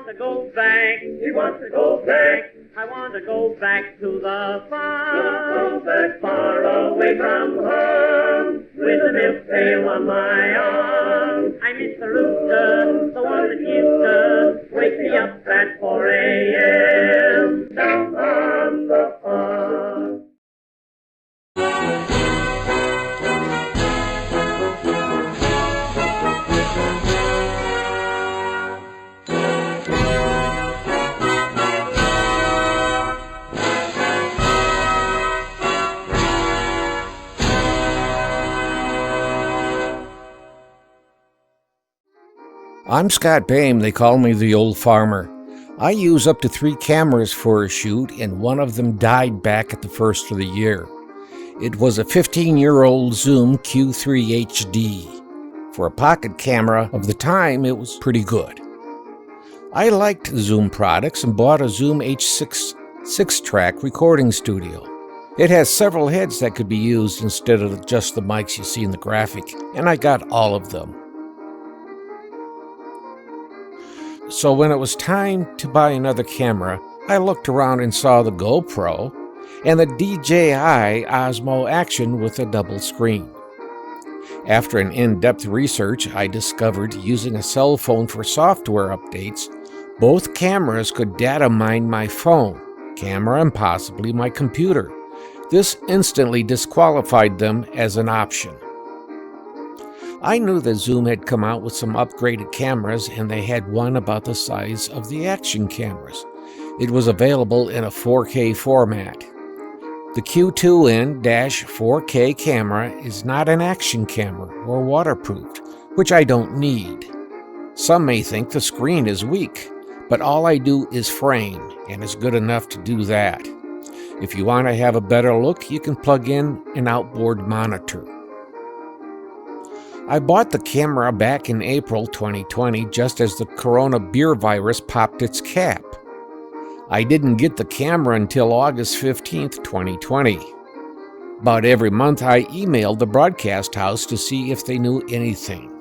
want to go back. He wants to go back. I want to go back to the farm. Go back far away from home, with a milk pail on my arm. I miss the rooster, the one that used to wake me up at 4 a.m. down on the farm. I'm Scott Boehm. They call me the old farmer. I use up to 3 cameras for a shoot, and one of them died back at the first of the year. It was a 15-year-old Zoom Q3 HD. For a pocket camera of the time, it was pretty good. I liked Zoom products and bought a Zoom H6 6-track recording studio. It has several heads that could be used instead of just the mics you see in the graphic, and I got all of them. So when it was time to buy another camera, I looked around and saw the GoPro and the DJI Osmo Action with a double screen. After an in-depth research, I discovered using a cell phone for software updates, both cameras could data mine my phone, camera, and possibly my computer. This instantly disqualified them as an option. I knew that Zoom had come out with some upgraded cameras, and they had one about the size of the action cameras. It was available in a 4K format. The Q2N-4K camera is not an action camera or waterproofed, which I don't need. Some may think the screen is weak, but all I do is frame, and it's good enough to do that. If you want to have a better look, you can plug in an outboard monitor. I bought the camera back in April 2020, just as the corona beer virus popped its cap. I didn't get the camera until August 15th, 2020. About every month I emailed the broadcast house to see if they knew anything.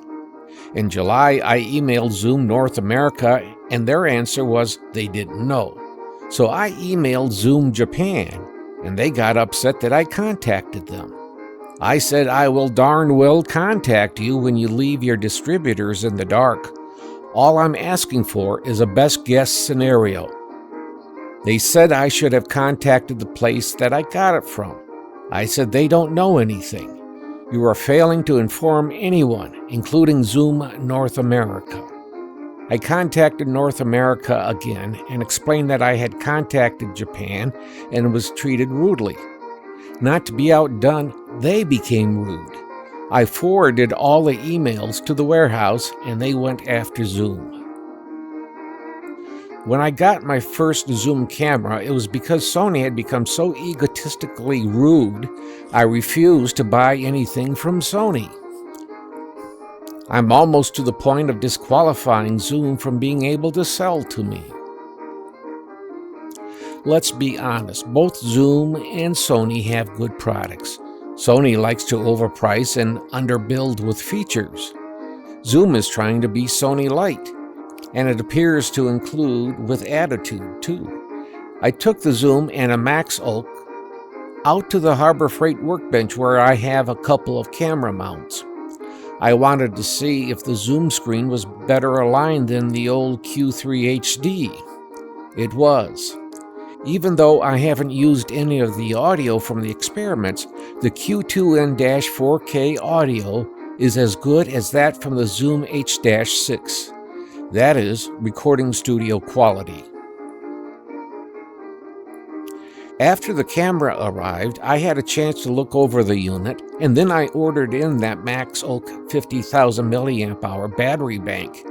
In July, I emailed Zoom North America, and their answer was they didn't know. So I emailed Zoom Japan, and they got upset that I contacted them. I said I will darn well contact you when you leave your distributors in the dark. All I'm asking for is a best guess scenario. They said I should have contacted the place that I got it from. I said they don't know anything. You are failing to inform anyone, including Zoom North America. I contacted North America again and explained that I had contacted Japan and was treated rudely. Not to be outdone, they became rude. I forwarded all the emails to the warehouse, and they went after Zoom. When I got my first Zoom camera, it was because Sony had become so egotistically rude, I refused to buy anything from Sony. I'm almost to the point of disqualifying Zoom from being able to sell to me. Let's be honest, both Zoom and Sony have good products. Sony likes to overprice and underbuild with features. Zoom is trying to be Sony Lite, and it appears to include with attitude too. I took the Zoom and a Maxoak out to the Harbor Freight workbench where I have a couple of camera mounts. I wanted to see if the Zoom screen was better aligned than the old Q3 HD. It was. Even though I haven't used any of the audio from the experiments, the Q2N-4K audio is as good as that from the Zoom H-6. That is, recording studio quality. After the camera arrived, I had a chance to look over the unit, and then I ordered in that Maxoak 50,000 mAh battery bank.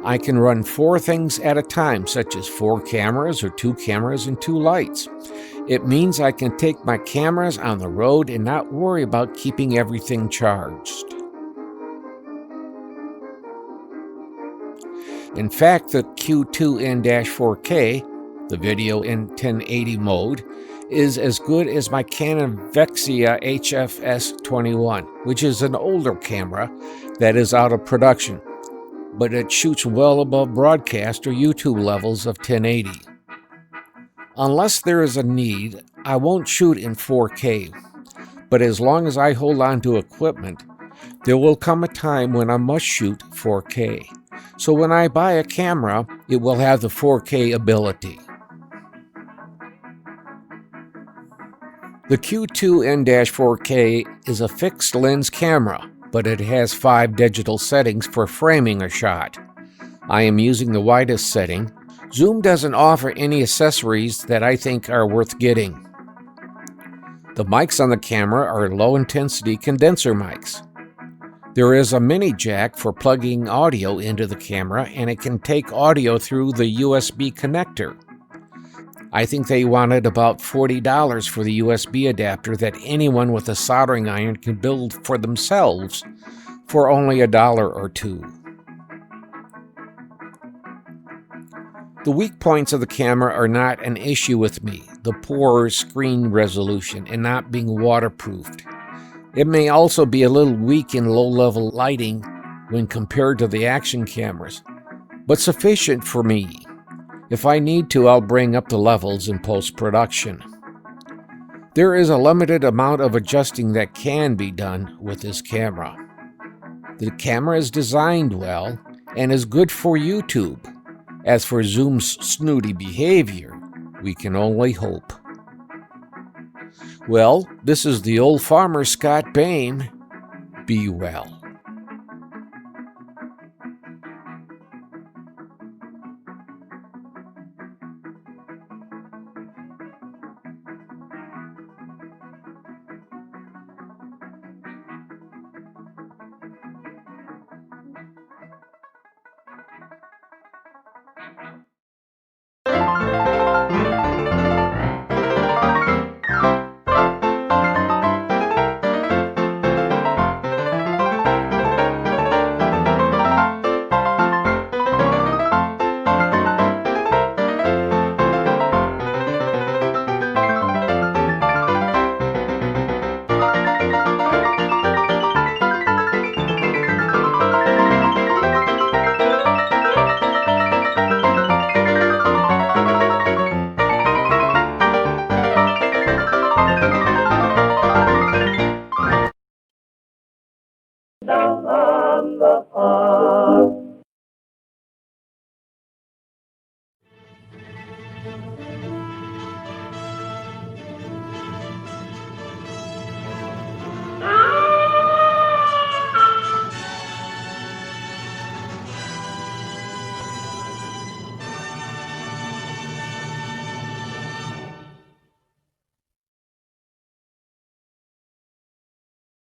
I can run 4 things at a time, such as 4 cameras or 2 cameras and 2 lights. It means I can take my cameras on the road and not worry about keeping everything charged. In fact, the Q2N-4K, the video in 1080 mode, is as good as my Canon Vexia HFS21, which is an older camera that is out of production. but it shoots well above broadcast or YouTube levels of 1080. Unless there is a need, I won't shoot in 4K, but as long as I hold on to equipment, there will come a time when I must shoot 4K. So when I buy a camera, it will have the 4K ability. The Q2N-4K is a fixed lens camera, but it has 5 digital settings for framing a shot. I am using the widest setting. Zoom doesn't offer any accessories that I think are worth getting. The mics on the camera are low-intensity condenser mics. There is a mini jack for plugging audio into the camera, and it can take audio through the USB connector. I think they wanted about $40 for the USB adapter that anyone with a soldering iron can build for themselves for only $1 or $2. The weak points of the camera are not an issue with me, the poor screen resolution and not being waterproofed. It may also be a little weak in low-level lighting when compared to the action cameras, but sufficient for me. If I need to, I'll bring up the levels in post-production. There is a limited amount of adjusting that can be done with this camera. The camera is designed well and is good for YouTube. As for Zoom's snooty behavior, we can only hope. Well, this is the old farmer Scott Bain. Be well.